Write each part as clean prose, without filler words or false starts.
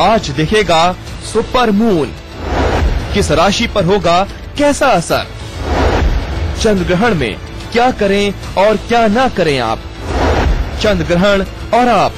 आज दिखेगा super moon. किस राशि पर होगा कैसा असर? चंद्र ग्रहण में क्या करें और क्या ना करें आप? चंद्र ग्रहण और आप।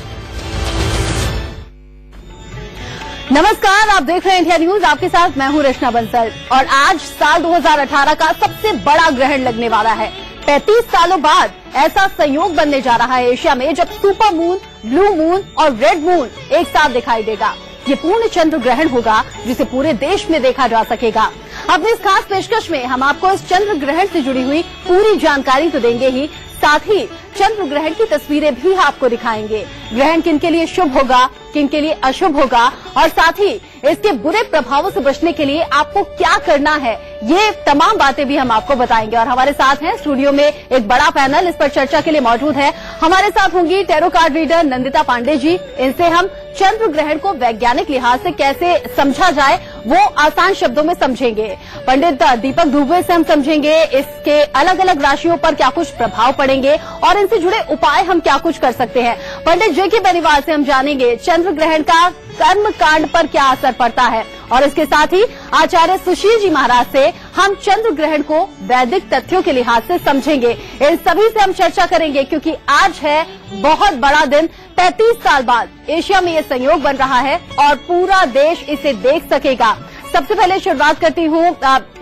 नमस्कार, आप देख रहे हैं इंडिया न्यूज। आपके साथ मैं हूं रचना बंसल। और आज साल 2018 का सबसे बड़ा ग्रहण लगने वाला है। 35 सालों बाद ऐसा संयोग बनने जा रहा है एशिया में, जब सुपर मून, ब्लू मून और रेड मून एक साथ दिखाई देगा। ये पूर्ण चंद्र ग्रहण होगा जिसे पूरे देश में देखा जा सकेगा। अपनी इस खास पेशकश में हम आपको इस चंद्र ग्रहण से जुड़ी हुई पूरी जानकारी तो देंगे ही, साथ ही चंद्र ग्रहण की तस्वीरें भी आपको दिखाएंगे। ग्रहण किनके लिए शुभ होगा, किनके लिए अशुभ होगा, और साथ ही इसके बुरे प्रभावों से बचने के लिए आपको क्या करना है, ये तमाम बातें भी हम आपको बताएंगे। और हमारे साथ हैं स्टूडियो में एक बड़ा पैनल इस पर चर्चा के लिए मौजूद है। हमारे साथ होंगी tarot card reader Nandita Pandey ji. इनसे हम चंद्र ग्रहण को वैज्ञानिक लिहाज से कैसे समझा जाए वो आसान शब्दों में समझेंगे। पंडित दीपक धुर्वे से हम समझेंगे इसके अलग अलग राशियों पर क्या कुछ प्रभाव पड़ेंगे और इनसे जुड़े उपाय हम क्या कुछ कर सकते हैं। पंडित जे.के. बेनीवाल से हम जानेंगे चंद्र ग्रहण का कर्म कांड पर क्या असर पड़ता है। और इसके साथ ही आचार्य सुशील जी महाराज से हम चंद्र ग्रहण को वैदिक तथ्यों के लिहाज से समझेंगे। इन सभी से हम चर्चा करेंगे क्योंकि आज है बहुत बड़ा दिन। 35 साल बाद एशिया में ये संयोग बन रहा है और पूरा देश इसे देख सकेगा। सबसे पहले शुरुआत करती हूँ,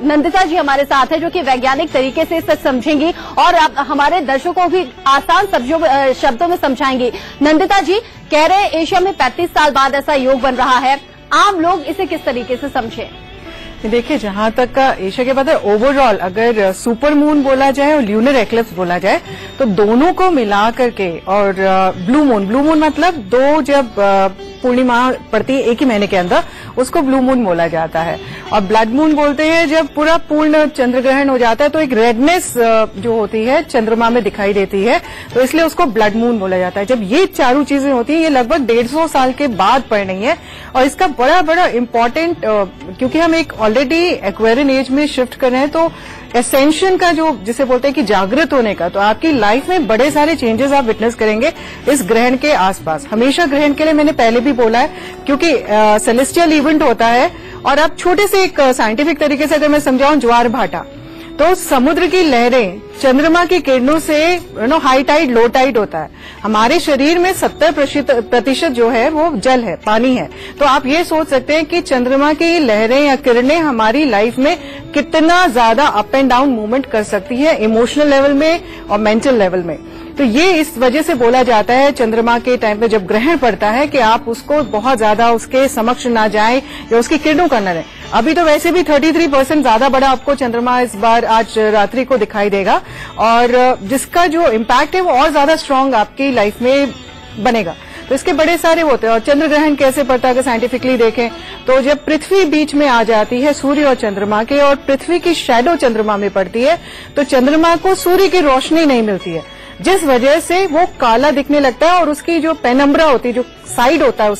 नंदिता जी हमारे साथ है जो कि वैज्ञानिक तरीके से इसे समझेंगी और हमारे दर्शकों को भी आसान शब्दों में समझाएंगी। नंदिता जी कह रहे हैं एशिया में 35 साल बाद ऐसा योग बन रहा है, आम लोग इसे किस तरीके से समझें? देखिए, जहां तक का एशिया के बाद है, ओवरऑल अगर सुपर मून बोला जाए और ल्यूनर एक्लिप्स बोला जाए तो दोनों को मिला करके, और ब्लू मून मतलब दो जब पूर्णिमा पड़ती है एक ही महीने के अंदर, उसको ब्लू मून बोला जाता है। और ब्लड मून बोलते हैं जब पूरा पूर्ण चंद्र ग्रहण हो जाता है तो एक रेडनेस जो होती है चंद्रमा में दिखाई देती है, तो इसलिए उसको ब्लड मून बोला जाता है। जब ये चारों चीजें होती हैं, ये लगभग 150 साल के बाद पड़ रही है। और इसका बड़ा इम्पोर्टेंट, क्योंकि हम एक ऑलरेडी एक्वेरियन एज में शिफ्ट कर रहे हैं, तो एसेंशन का जो जिसे बोलते हैं कि जागृत होने का, तो आपकी लाइफ में बड़े सारे चेंजेस आप विटनेस करेंगे इस ग्रहण के आसपास। हमेशा ग्रहण के लिए मैंने पहले भी बोला है, क्योंकि सेलेस्टियल इवेंट होता है। और अब छोटे से एक साइंटिफिक तरीके से अगर मैं समझाऊं, ज्वार भाटा, तो समुद्र की लहरें चंद्रमा की किरणों से हाई टाइड लो टाइड होता है। हमारे शरीर में 70% जो है वो जल है, पानी है। तो आप ये सोच सकते हैं कि चंद्रमा की लहरें या किरणें हमारी लाइफ में कितना ज्यादा अप एंड डाउन मूवमेंट कर सकती है, इमोशनल लेवल में और मेंटल लेवल में। तो ये इस वजह से बोला जाता है चंद्रमा के टाइम पे जब ग्रहण पड़ता है कि आप उसको बहुत ज्यादा उसके समक्ष ना जाएं या उसकी किरणों का न रहें। अभी तो वैसे भी 33% ज्यादा बड़ा आपको चंद्रमा इस बार आज रात्रि को दिखाई देगा, और जिसका जो इम्पैक्ट है वो और ज्यादा स्ट्रांग आपकी लाइफ में बनेगा। तो इसके बड़े सारे होते हैं। और चंद्र ग्रहण कैसे पड़ता है अगर साइंटिफिकली देखें तो जब पृथ्वी बीच में आ जाती है सूर्य और चंद्रमा के, और पृथ्वी की शैडो चंद्रमा में पड़ती है, तो चंद्रमा को सूर्य की रोशनी नहीं मिलती है, जिस वजह से वो काला दिखने लगता है। और उसकी जो पेनम्ब्रा होती है, जो साइड होता है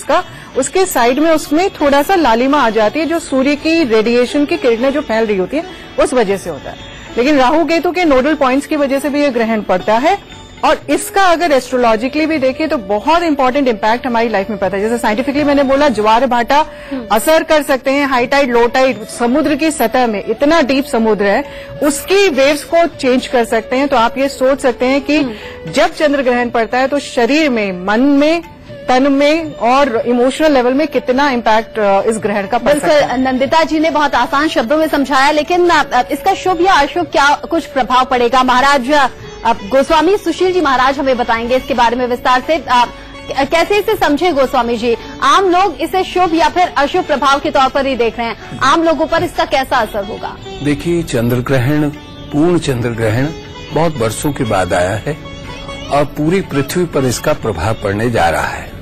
उसके साइड में उसमें थोड़ा सा लालिमा आ जाती है, जो सूर्य की रेडिएशन की किरणें जो फैल रही होती है उस वजह से होता है। लेकिन राहु केतु के नोडल पॉइंट्स की वजह से भी ये ग्रहण पड़ता है। और इसका अगर एस्ट्रोलॉजिकली भी देखें तो बहुत इंपॉर्टेंट इम्पैक्ट हमारी लाइफ में पड़ता है। जैसे साइंटिफिकली मैंने बोला, ज्वार भाटा असर कर सकते हैं, हाई टाइड लो टाइड, समुद्र की सतह में इतना डीप समुद्र है उसकी वेव्स को चेंज कर सकते हैं। तो आप ये सोच सकते हैं कि जब चंद्र ग्रहण पड़ता है तो शरीर में, मन में, तन में और इमोशनल लेवल में कितना इम्पैक्ट इस ग्रहण का पड़ सकता है। नंदिता जी ने बहुत आसान शब्दों में समझाया, लेकिन इसका शुभ या अशुभ क्या कुछ प्रभाव पड़ेगा? महाराज गोस्वामी सुशील जी महाराज हमें बताएंगे इसके बारे में विस्तार से। कैसे इसे समझे गोस्वामी जी? आम लोग इसे शुभ या फिर अशुभ प्रभाव के तौर पर ही देख रहे हैं, आम लोगों पर इसका कैसा असर होगा? देखिए, चंद्र ग्रहण, पूर्ण चंद्र ग्रहण बहुत वर्षों के बाद आया है और पूरी पृथ्वी पर इसका प्रभाव पड़ने जा रहा है।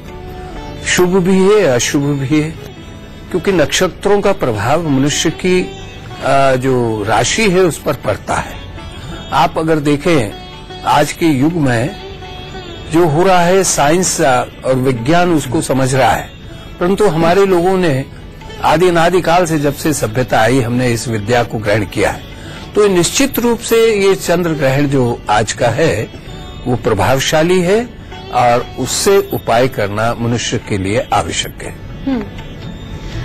शुभ भी है, अशुभ भी है, क्योंकि नक्षत्रों का प्रभाव मनुष्य की जो राशि है उस पर पड़ता है। आप अगर देखें आज के युग में जो हो रहा है, साइंस और विज्ञान उसको समझ रहा है, परंतु हमारे लोगों ने आदि अनादिकाल से जब से सभ्यता आई हमने इस विद्या को ग्रहण किया है। तो निश्चित रूप से ये चंद्र ग्रहण जो आज का है वो प्रभावशाली है और उससे उपाय करना मनुष्य के लिए आवश्यक है।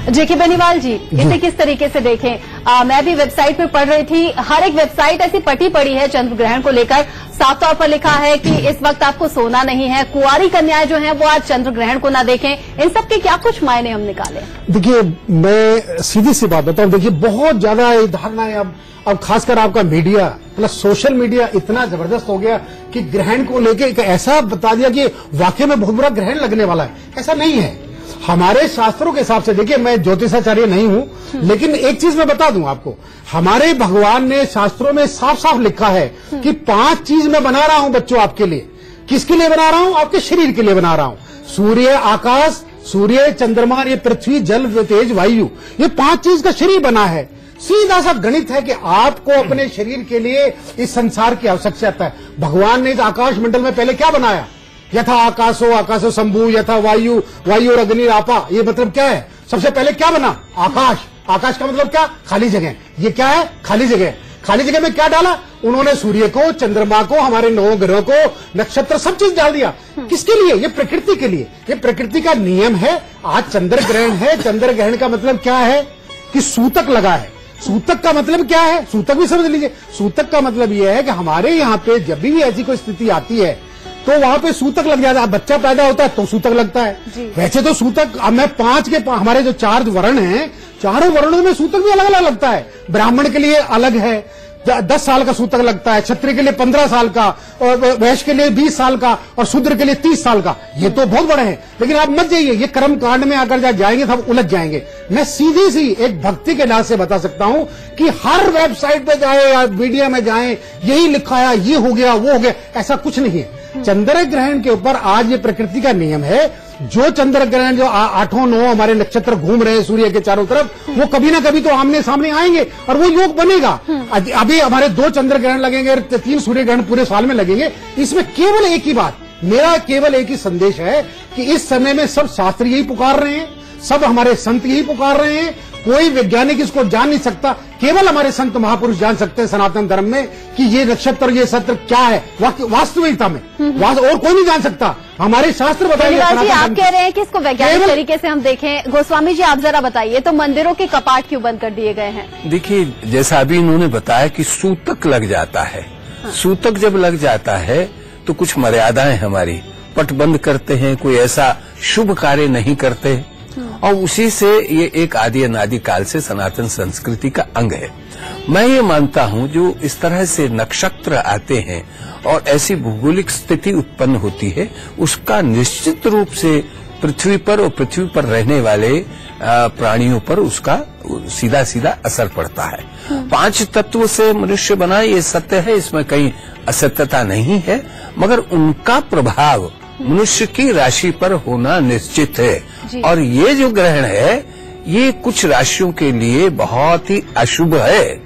जेके बेनीवाल जी, इसे किस तरीके से देखें? मैं भी वेबसाइट पे पढ़ रही थी, हर एक वेबसाइट ऐसी पटी पड़ी है चंद्र ग्रहण को लेकर। साफ तौर पर लिखा है कि इस वक्त आपको सोना नहीं है, कुंवारी कन्याएं जो हैं वो आज चंद्र ग्रहण को ना देखें। इन सब के क्या कुछ मायने हम निकालें? देखिए, मैं सीधी सी बात बताऊं, देखिए बहुत ज्यादा ये धारणाएं अब खासकर आपका मीडिया मतलब सोशल मीडिया इतना जबरदस्त हो गया कि ग्रहण को लेके एक ऐसा बता दिया कि वाकई में बहुत बुरा ग्रहण लगने वाला है। ऐसा नहीं है। हमारे शास्त्रों के हिसाब से, देखिए मैं ज्योतिषाचार्य नहीं हूं, लेकिन एक चीज मैं बता दूं आपको, हमारे भगवान ने शास्त्रों में साफ साफ लिखा है कि 5 चीज मैं बना रहा हूं बच्चों आपके लिए। किसके लिए बना रहा हूं? आपके शरीर के लिए बना रहा हूं। सूर्य, आकाश, सूर्य, चंद्रमा, ये पृथ्वी, जल, तेज, वायु, ये 5 चीज का शरीर बना है। सीधा सा गणित है कि आपको अपने शरीर के लिए इस संसार की आवश्यकता है। भगवान ने इस आकाश मंडल में पहले क्या बनाया? यथा आकाशो आकाशो शंभु, यथा वायु वायु और अग्नि आपा। ये मतलब क्या है? सबसे पहले क्या बना? आकाश। आकाश का मतलब क्या? खाली जगह। ये क्या है? खाली जगह। खाली जगह में क्या डाला उन्होंने? सूर्य को, चंद्रमा को, हमारे 9 ग्रहों को, नक्षत्र, सब चीज डाल दिया। किसके लिए? ये प्रकृति के लिए। ये प्रकृति का नियम है। आज चंद्र ग्रहण है। चंद्र ग्रहण का मतलब क्या है? कि सूतक लगा है। सूतक का मतलब क्या है? सूतक भी समझ लीजिए। सूतक का मतलब यह है कि हमारे यहाँ पे जब भी ऐसी कोई स्थिति आती है तो वहां पे सूतक लग जाता है। बच्चा पैदा होता है तो सूतक लगता है। वैसे तो सूतक मैं 5 के हमारे जो 4 वर्ण हैं, चारों वर्णों में सूतक भी अलग अलग लगता है। ब्राह्मण के लिए अलग है, 10 साल का सूतक लगता है, क्षत्रिय के लिए 15 साल का, और वैश्य के लिए 20 साल का, और शूद्र के लिए 30 साल का। ये तो बहुत बड़े हैं। लेकिन आप मत जाइए, ये कर्म कांड में अगर जाएंगे तो आप उलझ जाएंगे। मैं सीधी सी एक भक्ति के लिहाज से बता सकता हूं कि हर वेबसाइट पे जाए या मीडिया में जाए, यही लिखा है, ये हो गया, वो हो गया। ऐसा कुछ नहीं है। चंद्र ग्रहण के ऊपर आज ये प्रकृति का नियम है। जो चंद्र ग्रहण जो 8-9 हमारे नक्षत्र घूम रहे हैं सूर्य के चारों तरफ, वो कभी ना कभी तो आमने सामने आएंगे और वो योग बनेगा। अभी हमारे 2 चंद्र ग्रहण लगेंगे, 3 सूर्य ग्रहण पूरे साल में लगेंगे। इसमें केवल एक ही बात, मेरा केवल एक ही संदेश है कि इस समय में सब शास्त्र यही पुकार रहे हैं, सब हमारे संत यही पुकार रहे हैं। कोई वैज्ञानिक इसको जान नहीं सकता, केवल हमारे संत महापुरुष जान सकते हैं सनातन धर्म में कि ये नक्षत्र, ये सत्र क्या है वास्तविकता में। और कोई नहीं जान सकता। हमारे शास्त्र बताइए। आप कह रहे हैं कि इसको वैज्ञानिक तरीके से हम देखें। गोस्वामी जी, आप जरा बताइए, तो मंदिरों के कपाट क्यों बंद कर दिए गए हैं? देखिए, जैसा अभी इन्होंने बताया कि सूतक लग जाता है। सूतक जब लग जाता है तो कुछ मर्यादाएं हमारी, पट बंद करते हैं, कोई ऐसा शुभ कार्य नहीं करते, और उसी से ये एक आदि अनादि काल से सनातन संस्कृति का अंग है। मैं ये मानता हूँ जो इस तरह से नक्षत्र आते हैं और ऐसी भौगोलिक स्थिति उत्पन्न होती है, उसका निश्चित रूप से पृथ्वी पर और पृथ्वी पर रहने वाले प्राणियों पर उसका सीधा सीधा असर पड़ता है। 5 तत्व से मनुष्य बना, ये सत्य है, इसमें कहीं असत्यता नहीं है, मगर उनका प्रभाव मनुष्य की राशि पर होना निश्चित है। और ये जो ग्रहण है, ये कुछ राशियों के लिए बहुत ही अशुभ है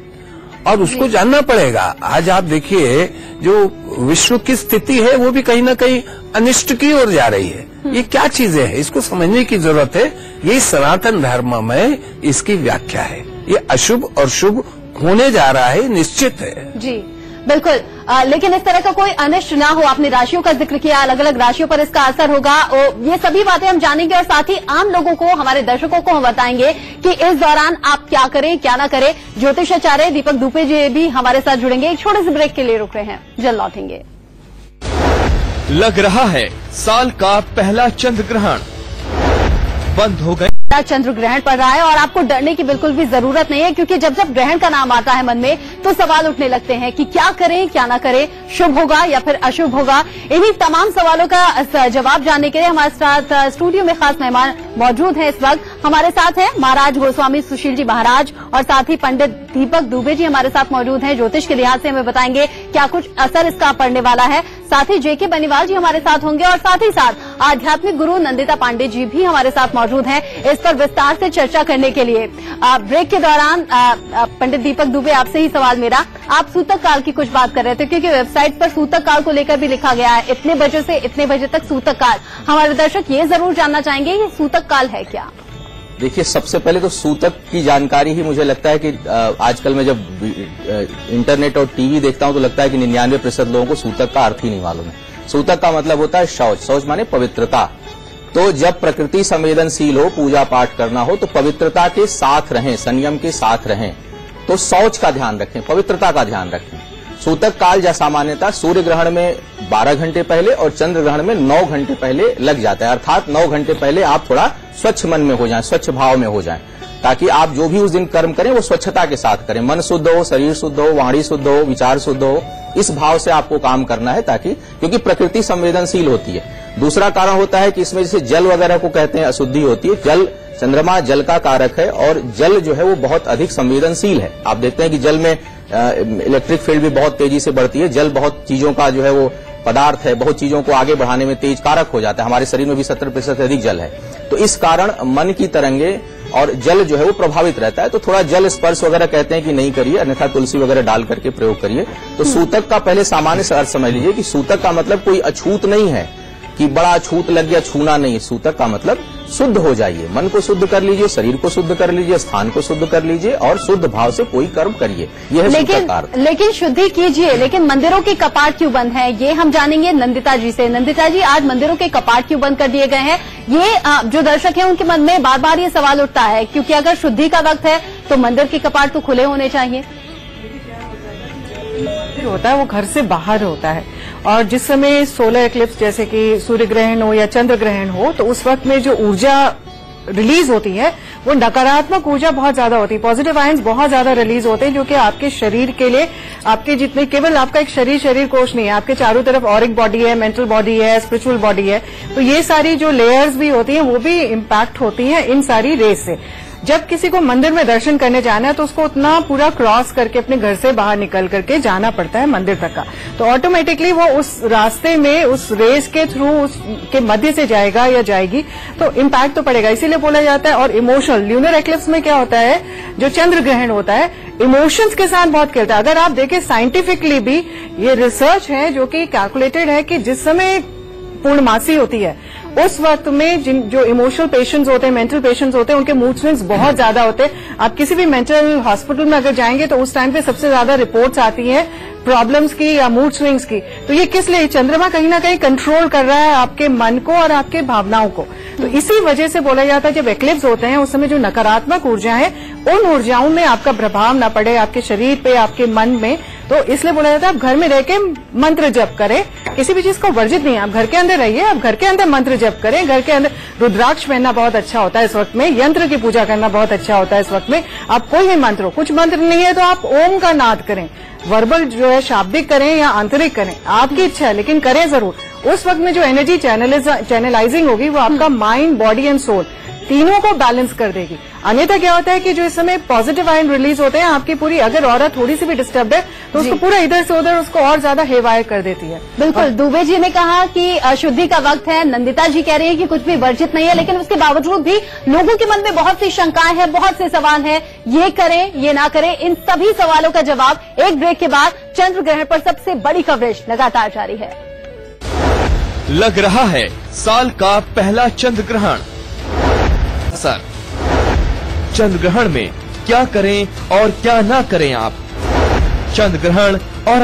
और उसको जानना पड़ेगा। आज आप देखिए, जो विश्व की स्थिति है वो भी कहीं ना कहीं अनिष्ट की ओर जा रही है। ये क्या चीजें हैं, इसको समझने की जरूरत है। ये सनातन धर्म में इसकी व्याख्या है। ये अशुभ और शुभ होने जा रहा है, निश्चित है। जी बिल्कुल। लेकिन इस तरह का कोई अनिष्ट ना हो। आपने राशियों का जिक्र किया, अलग अलग राशियों पर इसका असर होगा, और ये सभी बातें हम जानेंगे और साथ ही आम लोगों को, हमारे दर्शकों को हम बताएंगे कि इस दौरान आप क्या करें, क्या ना करें। ज्योतिषाचार्य दीपक दुबे जी भी हमारे साथ जुड़ेंगे। एक छोटे से ब्रेक के लिए रुक रहे हैं, जल्द लौटेंगे। लग रहा है साल का पहला चंद्र ग्रहण बंद हो गए। चंद्र ग्रहण पड़ रहा है और आपको डरने की बिल्कुल भी जरूरत नहीं है, क्योंकि जब जब ग्रहण का नाम आता है मन में तो सवाल उठने लगते हैं कि क्या करें, क्या ना करें, शुभ होगा या फिर अशुभ होगा। इन्हीं तमाम सवालों का जवाब जानने के लिए हमारे साथ स्टूडियो में खास मेहमान मौजूद हैं। इस वक्त हमारे साथ हैं महाराज गोस्वामी सुशील जी महाराज, और साथ ही पंडित दीपक दुबे जी हमारे साथ मौजूद हैं। ज्योतिष के लिहाज से हमें बताएंगे क्या कुछ असर इसका पड़ने वाला है। साथ ही जेके बेनीवाल जी हमारे साथ होंगे, और साथ ही साथ आध्यात्मिक गुरु नंदिता पांडे जी भी हमारे साथ मौजूद हैं इस पर विस्तार से चर्चा करने के लिए। ब्रेक के दौरान पंडित दीपक दुबे, आपसे ही सवाल मेरा, आप सूतक काल की कुछ बात कर रहे थे, क्योंकि वेबसाइट पर सूतक काल को लेकर भी लिखा गया है, इतने बजे से इतने बजे तक सूतक काल। हमारे दर्शक ये जरूर जानना चाहेंगे कि सूतक काल है क्या? देखिए, सबसे पहले तो सूतक की जानकारी ही मुझे लगता है कि आजकल मैं जब इंटरनेट और टीवी देखता हूं तो लगता है कि 99% लोगों को सूतक का अर्थ ही नहीं मालूम है। सूतक का मतलब होता है शौच। शौच माने पवित्रता। तो जब प्रकृति संवेदनशील हो, पूजा पाठ करना हो, तो पवित्रता के साथ रहें, संयम के साथ रहें। तो शौच का ध्यान रखें, पवित्रता का ध्यान रखें। सूतक काल या सामान्यतः सूर्य ग्रहण में 12 घंटे पहले और चंद्र ग्रहण में 9 घंटे पहले लग जाता है, अर्थात 9 घंटे पहले आप थोड़ा स्वच्छ मन में हो जाएं, स्वच्छ भाव में हो जाएं, ताकि आप जो भी उस दिन कर्म करें वो स्वच्छता के साथ करें। मन शुद्ध हो, शरीर शुद्ध हो, वाणी शुद्ध हो, विचार शुद्ध हो, इस भाव से आपको काम करना है, ताकि क्योंकि प्रकृति संवेदनशील होती है। दूसरा कारण होता है कि इसमें जैसे जल वगैरह को कहते हैं अशुद्धि होती है। जल, चंद्रमा जल का कारक है और जल जो है वो बहुत अधिक संवेदनशील है। आप देखते हैं कि जल में इलेक्ट्रिक फील्ड भी बहुत तेजी से बढ़ती है। जल बहुत चीजों का जो है वो पदार्थ है, बहुत चीजों को आगे बढ़ाने में तेज कारक हो जाता है। हमारे शरीर में भी 70% अधिक जल है, तो इस कारण मन की तरंगे और जल जो है वो प्रभावित रहता है। तो थोड़ा जल स्पर्श वगैरह कहते हैं कि नहीं करिए, अन्यथा तुलसी वगैरह डाल करके प्रयोग करिए। तो सूतक का पहले सामान्य से अर्थ समझ लीजिए कि सूतक का मतलब कोई अछूत नहीं है कि बड़ा अछूत लग गया, छूना नहीं। सूतक का मतलब शुद्ध हो जाइए, मन को शुद्ध कर लीजिए, शरीर को शुद्ध कर लीजिए, स्थान को शुद्ध कर लीजिए और शुद्ध भाव से कोई कर्म करिए। यह है सूतक का अर्थ। लेकिन शुद्धि कीजिए, लेकिन मंदिरों के कपाट क्यों बंद हैं, ये हम जानेंगे नंदिता जी से। नंदिता जी, आज मंदिरों के कपाट क्यों बंद कर दिए गए हैं? ये जो दर्शक हैं उनके मन में बार बार ये सवाल उठता है, क्योंकि अगर शुद्धि का वक्त है तो मंदिर के कपाट तो खुले होने चाहिए। होता है वो घर से बाहर होता है, और जिस समय सोलर एक्लिप्स जैसे कि सूर्य ग्रहण हो या चंद्र ग्रहण हो, तो उस वक्त में जो ऊर्जा रिलीज होती है वो नकारात्मक ऊर्जा बहुत ज्यादा होती है, पॉजिटिव आयंस बहुत ज्यादा रिलीज होते हैं, जो कि आपके शरीर के लिए, आपके जितने, केवल आपका एक शरीर कोश नहीं है, आपके चारों तरफ ऑरिक बॉडी है, मेंटल बॉडी है, स्पिरिचुअल बॉडी है, तो ये सारी जो लेयर्स भी होती हैं वो भी इम्पैक्ट होती हैं इन सारी रेस से। जब किसी को मंदिर में दर्शन करने जाना है तो उसको उतना पूरा क्रॉस करके अपने घर से बाहर निकल करके जाना पड़ता है मंदिर तक का, तो ऑटोमेटिकली वो उस रास्ते में उस रेस के थ्रू उसके मध्य से जाएगा या जाएगी, तो इम्पैक्ट तो पड़ेगा, इसीलिए बोला जाता है। और इमोशनल ल्यूनर एक्लिप्स में क्या होता है, जो चंद्र ग्रहण होता है इमोशंस के साथ बहुत खेलता है। अगर आप देखें साइंटिफिकली भी ये रिसर्च है जो कि कैलकुलेटेड है कि जिस समय पूर्णमासी होती है उस वक्त में जो इमोशनल पेशेंट्स होते हैं, मेंटल पेशेंट्स होते हैं, उनके मूड स्विंग्स बहुत ज्यादा होते हैं। आप किसी भी मेंटल हॉस्पिटल में अगर जाएंगे तो उस टाइम पे सबसे ज्यादा रिपोर्ट्स आती हैं प्रॉब्लम्स की या मूड स्विंग्स की। तो ये किस लिए, चंद्रमा कहीं ना कहीं कंट्रोल कर रहा है आपके मन को और आपके भावनाओं को। तो इसी वजह से बोला जाता है जब एक्लिप्स होते हैं उस समय जो नकारात्मक ऊर्जा है उन ऊर्जाओं में आपका प्रभाव ना पड़े आपके शरीर पे, आपके मन में, तो इसलिए बोला जाता है आप घर में रह के मंत्र जप करें, किसी भी चीज को वर्जित नहीं है, आप घर के अंदर रहिए, आप घर के अंदर मंत्र जप करें, घर के अंदर रुद्राक्ष पहनना बहुत अच्छा होता है इस वक्त में, यंत्र की पूजा करना बहुत अच्छा होता है इस वक्त में। आप कोई भी मंत्र हो, कुछ मंत्र नहीं है तो आप ओम का नाद करें, वर्बल जो है शाब्दिक करें या आंतरिक करें, आपकी इच्छा है, लेकिन करें जरूर। उस वक्त में जो एनर्जी चैनलाइजिंग होगी वो आपका माइंड, बॉडी एंड सोल तीनों को बैलेंस कर देगी। अन्यथा क्या होता है कि जो इस समय पॉजिटिव आयन रिलीज होते हैं आपकी पूरी, अगर औरत थोड़ी सी भी डिस्टर्ब है तो उसको पूरा इधर से उधर उसको और ज्यादा हेवायर कर देती है। बिल्कुल, दुबे जी ने कहा कि शुद्धि का वक्त है, नंदिता जी कह रही है कि कुछ भी वर्जित नहीं है, लेकिन उसके बावजूद भी लोगों के मन में बहुत सी शंकाएं हैं, बहुत से सवाल हैं, ये करें ये ना करें। इन सभी सवालों का जवाब एक ब्रेक के बाद चंद्र ग्रहण पर सबसे बड़ी कवरेज लगातार जारी है। लग रहा है साल का पहला चंद्र ग्रहण। सर, चंद्र ग्रहण में क्या करें और क्या ना करें आप? चंद्र ग्रहण और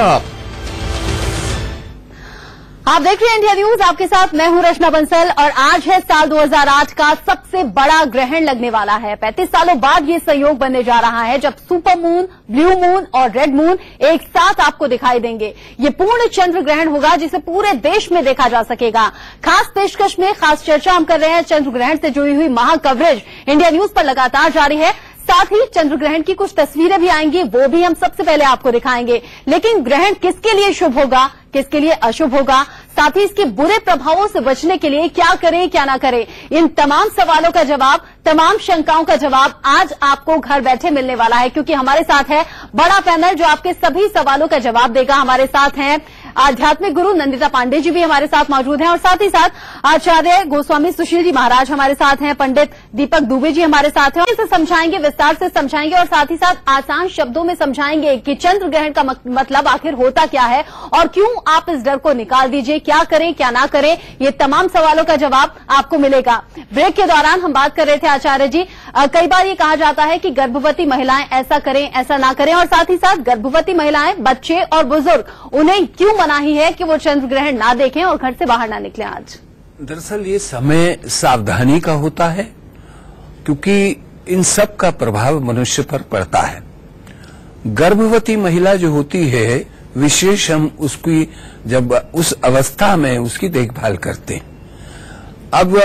आप देख रहे हैं इंडिया न्यूज, आपके साथ मैं हूं रचना बंसल और आज है साल 2008 का सबसे बड़ा ग्रहण लगने वाला है। 35 सालों बाद ये संयोग बनने जा रहा है जब सुपर मून, ब्लू मून और रेड मून एक साथ आपको दिखाई देंगे। ये पूर्ण चंद्र ग्रहण होगा जिसे पूरे देश में देखा जा सकेगा। खास पेशकश में खास चर्चा हम कर रहे हैं, चंद्र ग्रहण से जुड़ी हुई महा कवरेज इंडिया न्यूज पर लगातार जारी है। साथ ही चंद्र ग्रहण की कुछ तस्वीरें भी आएंगी, वो भी हम सबसे पहले आपको दिखाएंगे। लेकिन ग्रहण किसके लिए शुभ होगा, किसके लिए अशुभ होगा, साथ ही इसके बुरे प्रभावों से बचने के लिए क्या करें क्या ना करें, इन तमाम सवालों का जवाब, तमाम शंकाओं का जवाब आज आपको घर बैठे मिलने वाला है, क्योंकि हमारे साथ है बड़ा पैनल जो आपके सभी सवालों का जवाब देगा। हमारे साथ हैं आध्यात्मिक गुरु नंदिता पांडे जी भी हमारे साथ मौजूद हैं और साथ ही साथ आचार्य गोस्वामी सुशील जी महाराज हमारे साथ हैं, पंडित दीपक दुबे जी हमारे साथ हैं। इसे समझाएंगे, विस्तार से समझाएंगे और साथ ही साथ आसान शब्दों में समझाएंगे कि चंद्र ग्रहण का मतलब आखिर होता क्या है और क्यों आप इस डर को निकाल दीजिए, क्या करें क्या ना करें, ये तमाम सवालों का जवाब आपको मिलेगा। ब्रेक के दौरान हम बात कर रहे थे आचार्य जी, कई बार ये कहा जाता है कि गर्भवती महिलाएं ऐसा करें ऐसा ना करें, और साथ ही साथ गर्भवती महिलाएं, बच्चे और बुजुर्ग, उन्हें क्यों मनाही है कि वो चंद्र ग्रहण ना देखें और घर से बाहर ना निकलें। आज दरअसल ये समय सावधानी का होता है, क्योंकि इन सब का प्रभाव मनुष्य पर पड़ता है। गर्भवती महिला जो होती है, विशेष हम उसकी जब उस अवस्था में उसकी देखभाल करते हैं। अब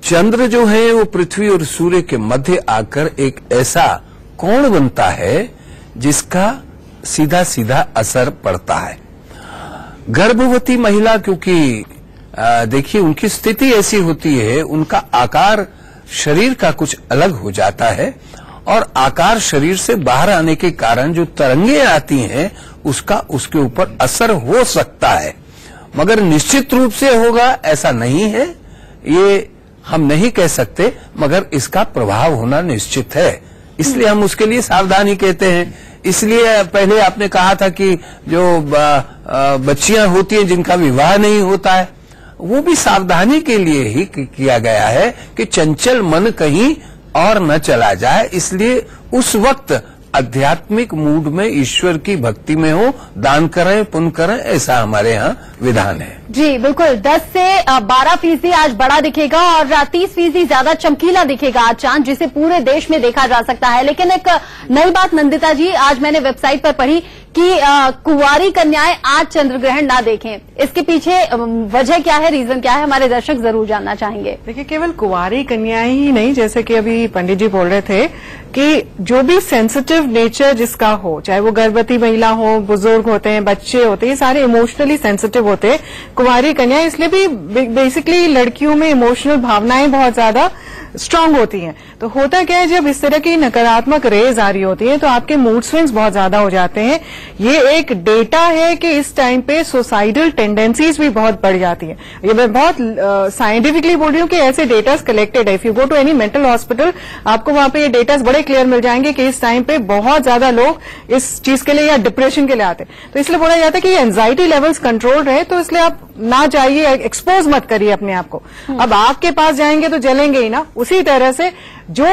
चंद्र जो है वो पृथ्वी और सूर्य के मध्य आकर एक ऐसा कोण बनता है जिसका सीधा सीधा असर पड़ता है। गर्भवती महिला, क्योंकि देखिए उनकी स्थिति ऐसी होती है, उनका आकार शरीर का कुछ अलग हो जाता है और आकार शरीर से बाहर आने के कारण जो तरंगे आती हैं उसका उसके ऊपर असर हो सकता है, मगर निश्चित रूप से होगा ऐसा नहीं है, ये हम नहीं कह सकते, मगर इसका प्रभाव होना निश्चित है। इसलिए हम उसके लिए सावधानी कहते हैं। इसलिए पहले आपने कहा था कि जो बच्चियां होती हैं जिनका विवाह नहीं होता है, वो भी सावधानी के लिए ही किया गया है कि चंचल मन कहीं और न चला जाए, इसलिए उस वक्त आध्यात्मिक मूड में ईश्वर की भक्ति में हो, दान करें, पुण्य करें, ऐसा हमारे यहाँ विधान है। जी बिल्कुल, 10 से 12% आज बड़ा दिखेगा और 30% ज्यादा चमकीला दिखेगा आज चांद, जिसे पूरे देश में देखा जा सकता है। लेकिन एक नई बात नंदिता जी, आज मैंने वेबसाइट पर पढ़ी कि कुंवारी कन्याएं आज चंद्र ग्रहण ना देखें, इसके पीछे वजह क्या है, रीजन क्या है, हमारे दर्शक जरूर जानना चाहेंगे। देखिए, केवल कुंवारी कन्याएं ही नहीं, जैसे कि अभी पंडित जी बोल रहे थे कि जो भी सेंसिटिव नेचर जिसका हो, चाहे वो गर्भवती महिला हो, बुजुर्ग होते हैं, बच्चे होते हैं, ये सारे इमोशनली सेंसिटिव होते हैं। कुंवारी कन्या इसलिए भी बेसिकली लड़कियों में इमोशनल भावनाएं बहुत ज्यादा स्ट्रांग होती हैं। तो होता क्या है, जब इस तरह की नकारात्मक रेज आ रही होती है तो आपके मूड स्विंग्स बहुत ज्यादा हो जाते हैं। ये एक डेटा है कि इस टाइम पे सुसाइडल टेंडेंसीज भी बहुत बढ़ जाती है। ये मैं बहुत साइंटिफिकली बोल रही हूँ कि ऐसे डेटास कलेक्टेड है। If you go to any mental hospital, आपको वहां पे ये डेटास बड़े क्लियर मिल जाएंगे कि इस टाइम पे बहुत ज्यादा लोग इस चीज के लिए या डिप्रेशन के लिए आते हैं। तो इसलिए बोला जाता है कि एंजाइटी लेवल्स कंट्रोल रहे, तो इसलिए आप ना जाइए, एक्सपोज मत करिए अपने आप को। अब आग के पास जाएंगे तो जलेंगे ही ना। उसी तरह से जो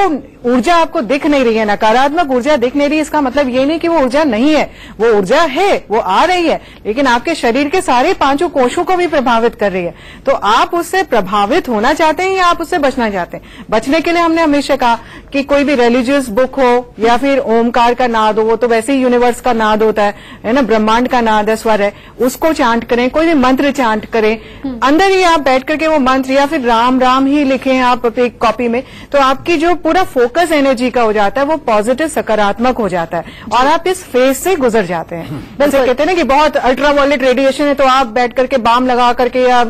ऊर्जा आपको दिख नहीं रही है, नकारात्मक ऊर्जा दिख नहीं रही है, इसका मतलब ये नहीं कि वो ऊर्जा नहीं है, वो ऊर्जा है, वो आ रही है, लेकिन आपके शरीर के सारे 5 कोशों को भी प्रभावित कर रही है। तो आप उससे प्रभावित होना चाहते हैं या आप उससे बचना चाहते हैं? बचने के लिए हमने हमेशा कहा कि कोई भी रिलीजियस बुक हो या फिर ओमकार का नाद हो, वो तो वैसे ही यूनिवर्स का नाद होता है ना, ब्रह्मांड का नाद है, स्वर है, उसको चांट करें, कोई भी मंत्र चांट करें, अंदर ही आप बैठ करके वो मंत्र या फिर राम राम ही लिखें आप अपनी कॉपी में, तो आपकी जो पूरा फोकस एनर्जी का हो जाता है वो पॉजिटिव सकारात्मक हो जाता है और आप इस फेज से गुजर जाते हैं। जैसे कहते हैं ना कि बहुत अल्ट्रावायलेट रेडिएशन है, तो आप बैठ करके बाम लगा करके या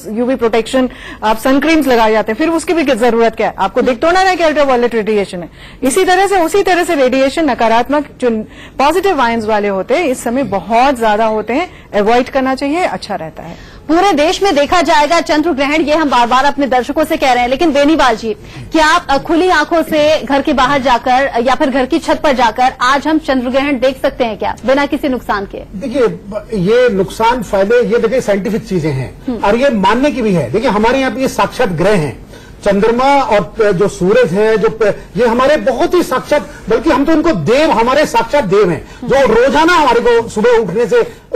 यूवी प्रोटेक्शन, आप सनक्रीम्स लगाए जाते हैं, फिर उसकी भी जरूरत क्या है? आपको दिख तो ना है कि अल्ट्रावायलेट रेडिएशन है। इसी तरह से उसी तरह से रेडिएशन नकारात्मक जो पॉजिटिव आयंस वाले होते हैं इस समय बहुत ज्यादा होते हैं, अवॉइड करना चाहिए, अच्छा रहता है। पूरे देश में देखा जाएगा चंद्र ग्रहण, ये हम बार बार अपने दर्शकों से कह रहे हैं, लेकिन बेनीवाल जी, क्या आप खुली आंखों से घर के बाहर जाकर या फिर घर की छत पर जाकर आज हम चंद्र ग्रहण देख सकते हैं क्या, बिना किसी नुकसान के? देखिए, ये नुकसान फायदे ये देखिए साइंटिफिक चीजें हैं और ये मानने की भी है। देखिए, हमारे यहाँ पे ये साक्षात ग्रह हैं, चंद्रमा और जो सूरज है, जो ये हमारे बहुत ही साक्षात, बल्कि हम तो उनको देव, हमारे साक्षात देव हैं, जो रोजाना हमारे को सुबह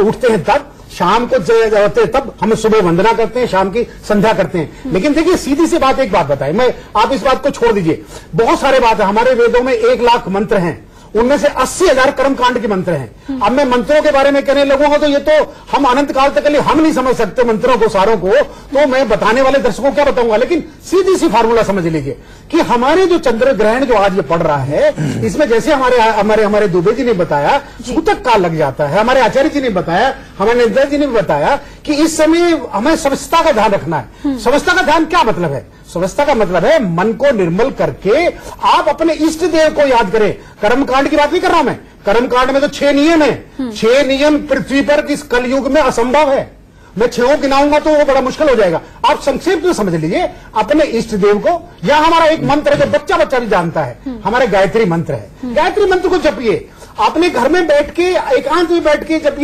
उठते हैं तब, शाम को होते तब हम सुबह वंदना करते हैं, शाम की संध्या करते हैं। लेकिन देखिए, सीधी सी बात, एक बात बताए मैं, आप इस बात को छोड़ दीजिए, बहुत सारे बात है हमारे वेदों में, 1 लाख मंत्र हैं, उनमें से 80,000 कर्मकांड के मंत्र हैं। अब मैं मंत्रों के बारे में कहने लगूंगा तो ये तो हम अनंत काल तक के लिए हम नहीं समझ सकते मंत्रों को सारों को, तो मैं बताने वाले दर्शकों को क्या बताऊंगा। लेकिन सीधी सी फार्मूला समझ लीजिए कि हमारे जो चंद्र ग्रहण जो आज ये पड़ रहा है, इसमें जैसे हमारे दुबे जी ने बताया, सूतक काल लग जाता है, हमारे आचार्य जी ने बताया, हमारे नंदा जी ने भी बताया कि इस समय हमें स्वच्छता का ध्यान रखना है। स्वच्छता का ध्यान क्या मतलब है? स्वच्छता का मतलब है मन को निर्मल करके आप अपने इष्ट देव को याद करें। कर्मकांड की बात नहीं कर रहा मैं, कर्मकांड में तो 6 नियम है। 6 नियम पृथ्वी पर इस कलयुग में असंभव है। मैं 6 गिनाऊंगा तो वो बड़ा मुश्किल हो जाएगा। आप संक्षेप में समझ लीजिए, अपने इष्ट देव को, या हमारा एक मंत्र है जो बच्चा बच्चा भी जानता है, हमारे गायत्री मंत्र है। गायत्री मंत्र को जपिए अपने घर में बैठ के, एकांत में बैठ के, जब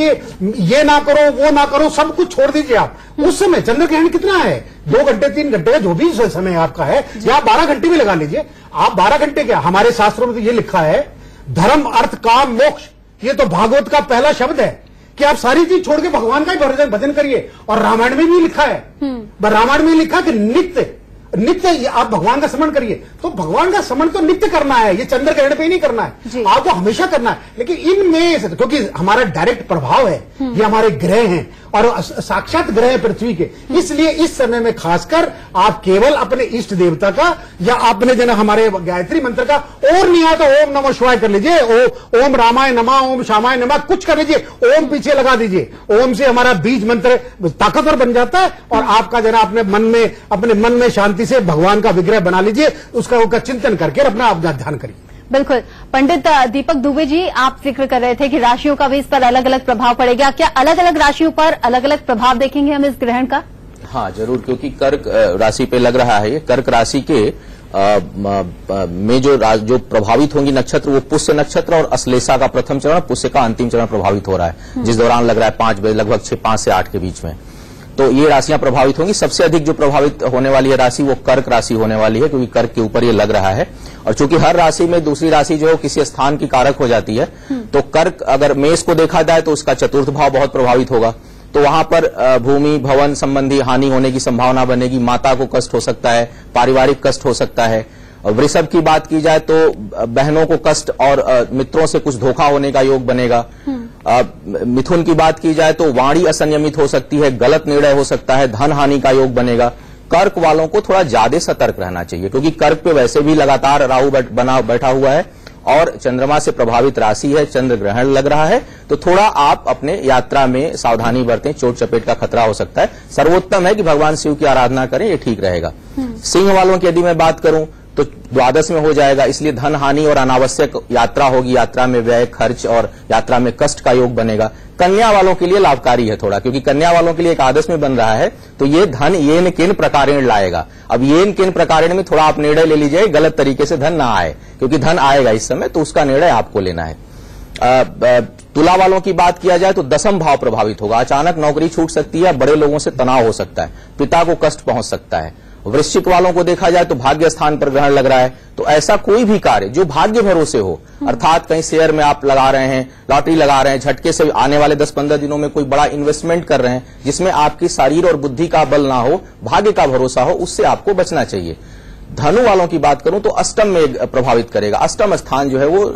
ये ना करो, वो ना करो, सब कुछ छोड़ दीजिए आप। उस समय चंद्र ग्रहण कितना है? 2 घंटे 3 घंटे जो भी समय आपका है, या 12 घंटे भी लगा लीजिए आप। 12 घंटे क्या, हमारे शास्त्रों में तो ये लिखा है, धर्म अर्थ काम मोक्ष, ये तो भागवत का पहला शब्द है कि आप सारी चीज छोड़ के भगवान का ही भजन करिए। और रामायण में भी लिखा है, रामायण में लिखा कि नित्य नित्य आप भगवान का स्मरण करिए। तो भगवान का स्मरण तो नित्य करना है, ये चंद्र ग्रहण पे ही नहीं करना है, आपको हमेशा करना है। लेकिन इनमें क्योंकि हमारा डायरेक्ट प्रभाव है, ये हमारे ग्रह हैं और साक्षात ग्रह है पृथ्वी के, इसलिए इस समय में खासकर आप केवल अपने इष्ट देवता का या आपने जो हमारे गायत्री मंत्र का और नहीं आया तो ओम नमः शिवाय कर लीजिए, ओम रामाय नमः, ओम श्यामाय नमः, कुछ कर लीजिए, ओम पीछे लगा दीजिए। ओम से हमारा बीज मंत्र ताकतवर बन जाता है और आपका जना अपने मन में शांति से भगवान का विग्रह बना लीजिए, उसका चिंतन करके अपना ध्यान करिए। बिल्कुल। पंडित दीपक दुबे जी, आप जिक्र कर रहे थे कि राशियों का भी इस पर अलग अलग प्रभाव पड़ेगा। क्या अलग अलग राशियों पर अलग अलग प्रभाव देखेंगे हम इस ग्रहण का? हाँ जरूर, क्योंकि कर्क राशि पे लग रहा है। ये कर्क राशि के में जो प्रभावित होंगी नक्षत्र, वो पुष्य नक्षत्र और अश्लेषा का प्रथम चरण, पुष्य का अंतिम चरण प्रभावित हो रहा है, जिस दौरान लग रहा है 5 बजे लगभग 5 से 8 के बीच में। तो ये राशियां प्रभावित होंगी। सबसे अधिक जो प्रभावित होने वाली है राशि वो कर्क राशि होने वाली है, क्योंकि कर्क के ऊपर ये लग रहा है। और चूंकि हर राशि में दूसरी राशि जो है किसी स्थान की कारक हो जाती है, तो कर्क अगर मेष को देखा जाए तो उसका चतुर्थ भाव बहुत प्रभावित होगा, तो वहां पर भूमि भवन संबंधी हानि होने की संभावना बनेगी, माता को कष्ट हो सकता है, पारिवारिक कष्ट हो सकता है। वृषभ की बात की जाए तो बहनों को कष्ट और मित्रों से कुछ धोखा होने का योग बनेगा। मिथुन की बात की जाए तो वाणी असंयमित हो सकती है, गलत निर्णय हो सकता है, धन हानि का योग बनेगा। कर्क वालों को थोड़ा ज्यादा सतर्क रहना चाहिए, क्योंकि कर्क पे वैसे भी लगातार राहु बैठा हुआ है और चंद्रमा से प्रभावित राशि है, चंद्र ग्रहण लग रहा है, तो थोड़ा आप अपने यात्रा में सावधानी बरतें, चोट चपेट का खतरा हो सकता है। सर्वोत्तम है कि भगवान शिव की आराधना करें, ये ठीक रहेगा। सिंह वालों की यदि मैं बात करूं तो द्वादश में हो जाएगा, इसलिए धन हानि और अनावश्यक यात्रा होगी, यात्रा में व्यय खर्च और यात्रा में कष्ट का योग बनेगा। कन्या वालों के लिए लाभकारी है थोड़ा, क्योंकि कन्या वालों के लिए एकादश में बन रहा है, तो ये धन येन किन प्रकारेण लाएगा। अब येन किन प्रकारेण में थोड़ा आप निर्णय ले लीजिए, गलत तरीके से धन ना आए, क्योंकि धन आएगा इस समय, तो उसका निर्णय आपको लेना है। तुला वालों की बात किया जाए तो दसम भाव प्रभावित होगा, अचानक नौकरी छूट सकती है, बड़े लोगों से तनाव हो सकता है, पिता को कष्ट पहुंच सकता है। वृश्चिक वालों को देखा जाए तो भाग्य स्थान पर ग्रहण लग रहा है, तो ऐसा कोई भी कार्य जो भाग्य भरोसे हो, अर्थात कहीं शेयर में आप लगा रहे हैं, लॉटरी लगा रहे हैं, झटके से आने वाले 10-15 दिनों में कोई बड़ा इन्वेस्टमेंट कर रहे हैं जिसमें आपकी शरीर और बुद्धि का बल ना हो, भाग्य का भरोसा हो, उससे आपको बचना चाहिए। धनु वालों की बात करूं तो अष्टम में प्रभावित करेगा। अष्टम स्थान जो है वो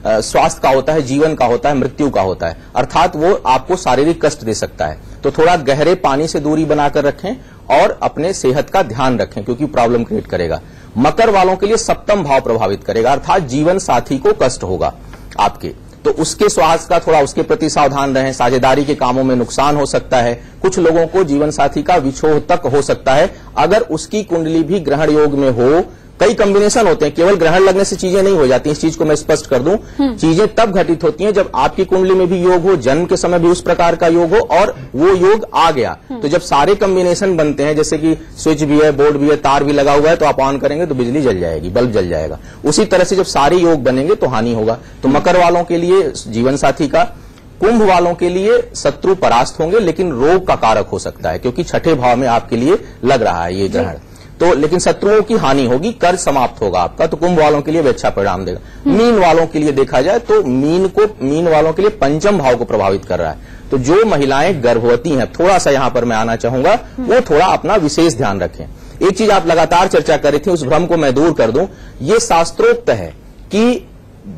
स्वास्थ्य का होता है, जीवन का होता है, मृत्यु का होता है, अर्थात वो आपको शारीरिक कष्ट दे सकता है। तो थोड़ा गहरे पानी से दूरी बनाकर रखें और अपने सेहत का ध्यान रखें, क्योंकि प्रॉब्लम क्रिएट करेगा। मकर वालों के लिए सप्तम भाव प्रभावित करेगा, अर्थात जीवन साथी को कष्ट होगा आपके, तो उसके स्वास्थ्य का थोड़ा उसके प्रति सावधान रहें। साझेदारी के कामों में नुकसान हो सकता है, कुछ लोगों को जीवन साथी का विछोह तक हो सकता है अगर उसकी कुंडली भी ग्रहण योग में हो। कई कॉम्बिनेशन होते हैं, केवल ग्रहण लगने से चीजें नहीं हो जाती, इस चीज को मैं स्पष्ट कर दूं। चीजें तब घटित होती हैं जब आपकी कुंडली में भी योग हो, जन्म के समय भी उस प्रकार का योग हो और वो योग आ गया। तो जब सारे कॉम्बिनेशन बनते हैं, जैसे कि स्विच भी है, बोर्ड भी है, तार भी लगा हुआ है, तो आप ऑन करेंगे तो बिजली जल जाएगी, बल्ब जल जाएगा। उसी तरह से जब सारे योग बनेंगे तो हानि होगा। तो मकर वालों के लिए जीवन साथी का, कुंभ वालों के लिए शत्रु परास्त होंगे, लेकिन रोग का कारक हो सकता है, क्योंकि छठे भाव में आपके लिए लग रहा है ये ग्रहण, तो लेकिन शत्रुओं की हानि होगी, कर्ज समाप्त होगा आपका, तो कुंभ वालों के लिए भी अच्छा परिणाम देगा। मीन वालों के लिए देखा जाए तो मीन वालों के लिए पंचम भाव को प्रभावित कर रहा है, तो जो महिलाएं गर्भवती हैं, थोड़ा सा यहां पर मैं आना चाहूंगा, वो थोड़ा अपना विशेष ध्यान रखें। एक चीज आप लगातार चर्चा कर रही थी, उस भ्रम को मैं दूर कर दूं। ये शास्त्रोक्त है कि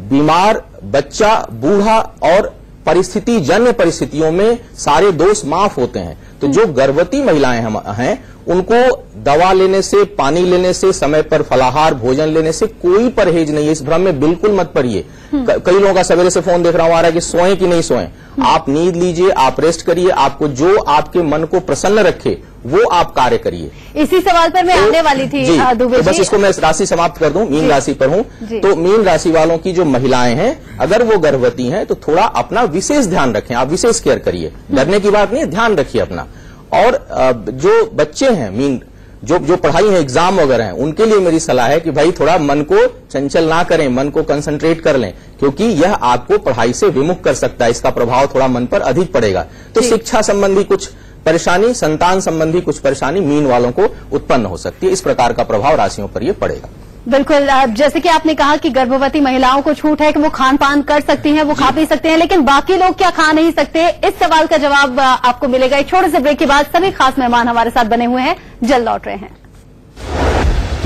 बीमार बच्चा, बूढ़ा और परिस्थिति जन्य परिस्थितियों में सारे दोष माफ होते हैं। तो जो गर्भवती महिलाएं हैं उनको दवा लेने से, पानी लेने से, समय पर फलाहार भोजन लेने से कोई परहेज नहीं है, इस भ्रम में बिल्कुल मत पड़िए। कई लोगों का सवेरे से फोन देख रहा हूं आ रहा है कि सोएं कि नहीं सोएं। आप नींद लीजिए, आप रेस्ट करिए, आपको जो आपके मन को प्रसन्न रखे वो आप कार्य करिए। इसी सवाल पर मैं आने वाली थी दुबे जी। बस इसको मैं राशि समाप्त कर दूं, मीन राशि पर हूं, तो मीन राशि वालों की जो महिलाएं हैं, अगर वो गर्भवती हैं तो थोड़ा अपना विशेष ध्यान रखें, आप विशेष केयर करिए, डरने की बात नहीं है, ध्यान रखिए अपना। और जो बच्चे हैं मीन, जो पढ़ाई है, एग्जाम वगैरह हैं, उनके लिए मेरी सलाह है कि भाई थोड़ा मन को चंचल ना करें, मन को कंसंट्रेट कर लें, क्योंकि यह आपको पढ़ाई से विमुख कर सकता है, इसका प्रभाव थोड़ा मन पर अधिक पड़ेगा। तो शिक्षा संबंधी कुछ परेशानी, संतान संबंधी कुछ परेशानी मीन वालों को उत्पन्न हो सकती है, इस प्रकार का प्रभाव राशियों पर यह पड़ेगा। बिल्कुल, जैसे कि आपने कहा कि गर्भवती महिलाओं को छूट है कि वो खान पान कर सकती हैं, वो खा पी सकते हैं, लेकिन बाकी लोग क्या खा नहीं सकते? इस सवाल का जवाब आपको मिलेगा एक छोटे से ब्रेक के बाद। सभी खास मेहमान हमारे साथ बने हुए हैं, जल्द लौट रहे हैं।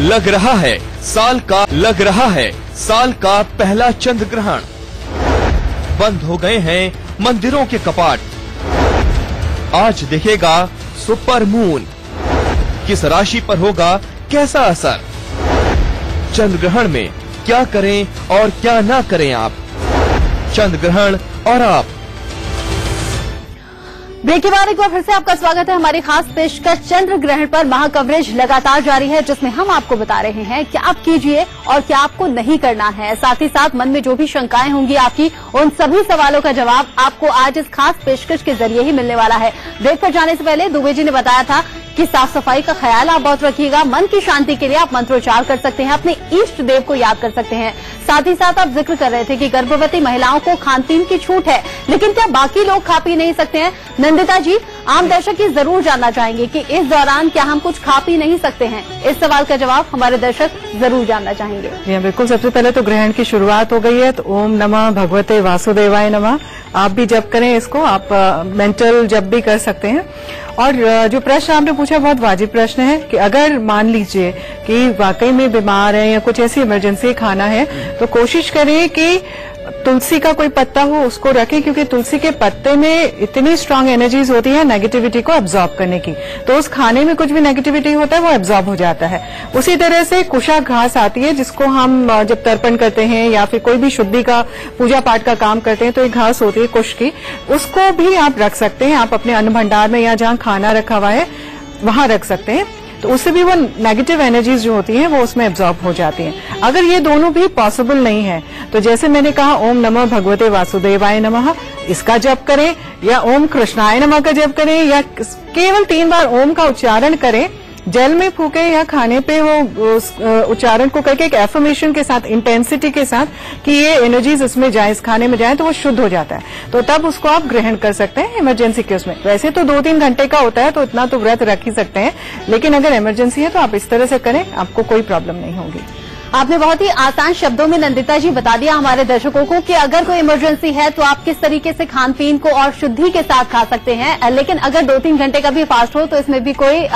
लग रहा है साल का पहला चंद्र ग्रहण। बंद हो गए हैं मंदिरों के कपाट। आज दिखेगा सुपर मून। किस राशि पर होगा कैसा असर? चंद्र ग्रहण में क्या करें और क्या ना करें आप? चंद्र ग्रहण और आप। ब्रेक के बाद एक बार फिर से आपका स्वागत है। हमारी खास पेशकश चंद्र ग्रहण पर महा कवरेज लगातार जारी है, जिसमें हम आपको बता रहे हैं क्या आप कीजिए और क्या आपको नहीं करना है। साथ ही साथ मन में जो भी शंकाएं होंगी आपकी, उन सभी सवालों का जवाब आपको आज इस खास पेशकश के जरिए ही मिलने वाला है। ब्रेक पर जाने से पहले दुबे जी ने बताया था कि साफ सफाई का ख्याल आप बहुत रखिएगा। मन की शांति के लिए आप मंत्रोच्चार कर सकते हैं, अपने इष्ट देव को याद कर सकते हैं। साथ ही साथ आप जिक्र कर रहे थे कि गर्भवती महिलाओं को खान पीन की छूट है, लेकिन क्या बाकी लोग खा पी नहीं सकते हैं? नंदिता जी, आम दर्शक ये जरूर जानना चाहेंगे कि इस दौरान क्या हम कुछ खा पी नहीं सकते हैं? इस सवाल का जवाब हमारे दर्शक जरूर जानना चाहेंगे। जी बिल्कुल। सबसे पहले तो ग्रहण की शुरुआत हो गई है, तो ओम नमः भगवते वासुदेवाय नमः आप भी जप करें इसको, आप मेंटल जप भी कर सकते हैं। और जो प्रश्न आपने पूछा बहुत वाजिब प्रश्न है कि अगर मान लीजिए कि वाकई में बीमार है या कुछ ऐसी इमरजेंसी खाना है, तो कोशिश करें कि तुलसी का कोई पत्ता हो उसको रखें, क्योंकि तुलसी के पत्ते में इतनी स्ट्रांग एनर्जीज होती है नेगेटिविटी को एब्जॉर्ब करने की, तो उस खाने में कुछ भी नेगेटिविटी होता है वो एब्जॉर्ब हो जाता है। उसी तरह से कुशा घास आती है, जिसको हम जब तर्पण करते हैं या फिर कोई भी शुद्धि का पूजा पाठ का काम करते हैं, तो एक घास होती है कुश की, उसको भी आप रख सकते हैं। आप अपने अन्न भंडार में या जहां खाना रखा हुआ है वहां रख सकते हैं, तो उससे भी वो नेगेटिव एनर्जीज जो होती हैं वो उसमें एब्जॉर्ब हो जाती हैं। अगर ये दोनों भी पॉसिबल नहीं है, तो जैसे मैंने कहा ओम नमः भगवते वासुदेवाय नमः इसका जप करें, या ओम कृष्णाय नमः का जप करें, या केवल 3 बार ओम का उच्चारण करें, जल में फूके या खाने पे वो उच्चारण को करके एक एफर्मेशन के साथ, इंटेंसिटी के साथ कि ये एनर्जीज इसमें जाए, इस खाने में जाए, तो वो शुद्ध हो जाता है। तो तब उसको आप ग्रहण कर सकते हैं इमरजेंसी के उसमें। वैसे तो 2-3 घंटे का होता है, तो इतना तो व्रत रख ही सकते हैं, लेकिन अगर इमरजेंसी है तो आप इस तरह से करें, आपको कोई प्रॉब्लम नहीं होगी। आपने बहुत ही आसान शब्दों में नंदिता जी बता दिया हमारे दर्शकों को कि अगर कोई इमरजेंसी है तो आप किस तरीके से खान पीन को और शुद्धि के साथ खा सकते हैं, लेकिन अगर 2-3 घंटे का भी फास्ट हो तो इसमें भी कोई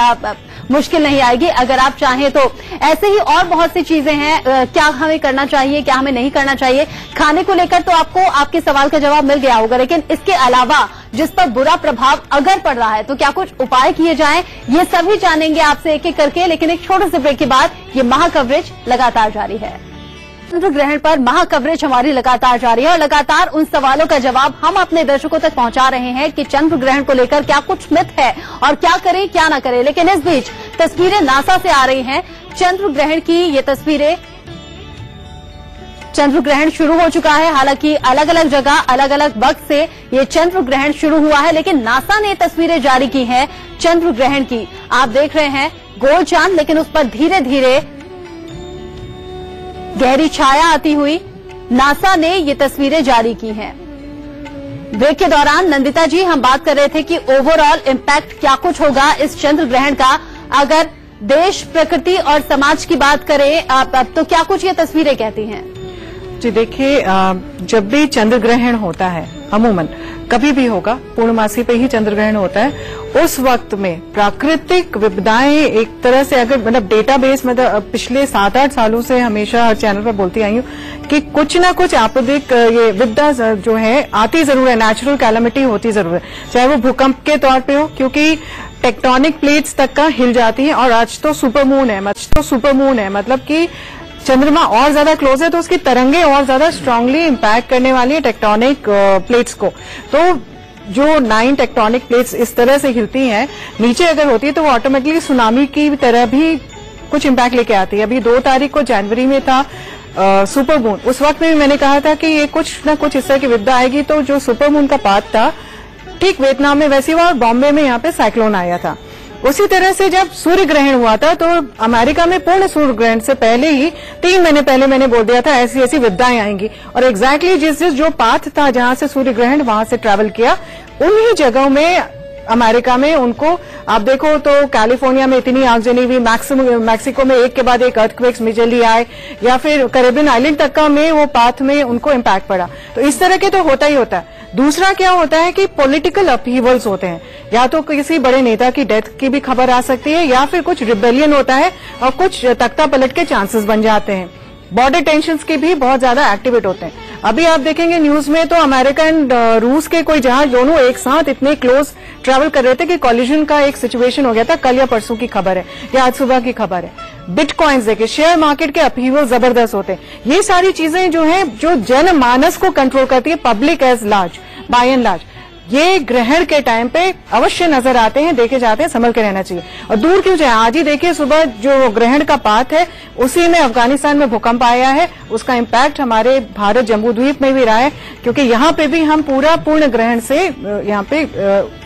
मुश्किल नहीं आएगी। अगर आप चाहें तो ऐसे ही और बहुत सी चीजें हैं, क्या हमें करना चाहिए, क्या हमें नहीं करना चाहिए। खाने को लेकर तो आपको आपके सवाल का जवाब मिल गया होगा, लेकिन इसके अलावा जिस पर बुरा प्रभाव अगर पड़ रहा है तो क्या कुछ उपाय किए जाएं, ये सभी जानेंगे आपसे एक एक करके। लेकिन एक छोटे से ब्रेक के बाद ये महा कवरेज लगातार जारी है। चंद्र ग्रहण पर महा कवरेज हमारी लगातार जारी है और लगातार उन सवालों का जवाब हम अपने दर्शकों तक पहुंचा रहे हैं कि चंद्र ग्रहण को लेकर क्या कुछ मिथ है और क्या करें क्या ना करें। लेकिन इस बीच तस्वीरें नासा से आ रही हैं चंद्र ग्रहण की। ये तस्वीरें, चंद्र ग्रहण शुरू हो चुका है, हालांकि अलग अलग जगह अलग अलग वक्त से ये चंद्र ग्रहण शुरू हुआ है, लेकिन नासा ने तस्वीरें जारी की हैं चंद्र ग्रहण की। आप देख रहे हैं गोल चांद, लेकिन उस पर धीरे धीरे गहरी छाया आती हुई नासा ने ये तस्वीरें जारी की हैं। ब्रेक के दौरान नंदिता जी हम बात कर रहे थे कि ओवरऑल इम्पैक्ट क्या कुछ होगा इस चंद्र ग्रहण का, अगर देश, प्रकृति और समाज की बात करें तो क्या कुछ ये तस्वीरें कहती हैं? जी देखिए, जब भी चंद्र ग्रहण होता है, अमूमन कभी भी होगा, पूर्णमासी पे ही चंद्र ग्रहण होता है, उस वक्त में प्राकृतिक विपदाएं एक तरह से, अगर मतलब डेटाबेस, मतलब पिछले 7-8 सालों से हमेशा हर चैनल पर बोलती आई हूँ कि कुछ ना कुछ आपदिक ये विपदा जो है आती जरूर है, नेचुरल कैलामिटी होती जरूर है, चाहे वो भूकंप के तौर पे हो, क्योंकि टेक्टोनिक प्लेट्स तक का हिल जाती है। और आज तो सुपर मून है, मतलब कि चंद्रमा और ज्यादा क्लोज है, तो उसकी तरंगे और ज्यादा स्ट्रांगली इम्पैक्ट करने वाली है टेक्टोनिक प्लेट्स को। तो जो 9 टेक्टोनिक प्लेट्स इस तरह से हिलती हैं नीचे अगर होती है, तो वो ऑटोमेटिकली सुनामी की तरह भी कुछ इम्पैक्ट लेके आती है। अभी 2 तारीख को जनवरी में था सुपर मून, उस वक्त में भी मैंने कहा था कि ये कुछ ना कुछ इस तरह की विपदा आएगी। तो जो सुपर मून का पाथ था ठीक वियतनाम में वैसे हुआ, और बॉम्बे में यहाँ पे साइक्लोन आया था। उसी तरह से जब सूर्य ग्रहण हुआ था, तो अमेरिका में पूर्ण सूर्य ग्रहण से पहले ही 3 महीने पहले मैंने बोल दिया था ऐसी ऐसी विपदाएं आएंगी, और एग्जैक्टली जिस जो पाथ था जहां से सूर्य ग्रहण वहां से ट्रैवल किया, उन्हीं जगहों में अमेरिका में उनको आप देखो तो कैलिफोर्निया में इतनी आगजनी हुई, मैक्सिको में एक के बाद एक अर्थक्वेक्स मेजरली आए, या फिर कैरेबियन आइलैंड तक का में वो पाथ में उनको इम्पैक्ट पड़ा। तो इस तरह के तो होता ही होता है। दूसरा क्या होता है कि पॉलिटिकल अपहीवल्स होते हैं, या तो किसी बड़े नेता की डेथ की भी खबर आ सकती है, या फिर कुछ रिबेलियन होता है और कुछ तख्ता पलट के चांसेस बन जाते हैं। बॉर्डर टेंशन्स के भी बहुत ज्यादा एक्टिवेट होते हैं। अभी आप देखेंगे न्यूज में तो अमेरिका एंड रूस के कोई जहाज दोनों एक साथ इतने क्लोज ट्रैवल कर रहे थे कि कॉलिजन का एक सिचुएशन हो गया था। कल या परसों की खबर है या आज सुबह की खबर है। बिटकॉइंस देखिए, शेयर मार्केट के अपहीवल जबरदस्त होते हैं। ये सारी चीजें जो है जो जनमानस को कंट्रोल करती है, public at large, by and large, ये ग्रहण के टाइम पे अवश्य नजर आते हैं, देखे जाते हैं, संभल के रहना चाहिए। और दूर क्यों जाए, आज ही देखिए सुबह जो ग्रहण का पाथ है उसी में अफगानिस्तान में भूकंप आया है। उसका इम्पैक्ट हमारे भारत जम्मू द्वीप में भी रहा है, क्योंकि यहाँ पे भी हम पूरा पूर्ण ग्रहण से यहाँ पे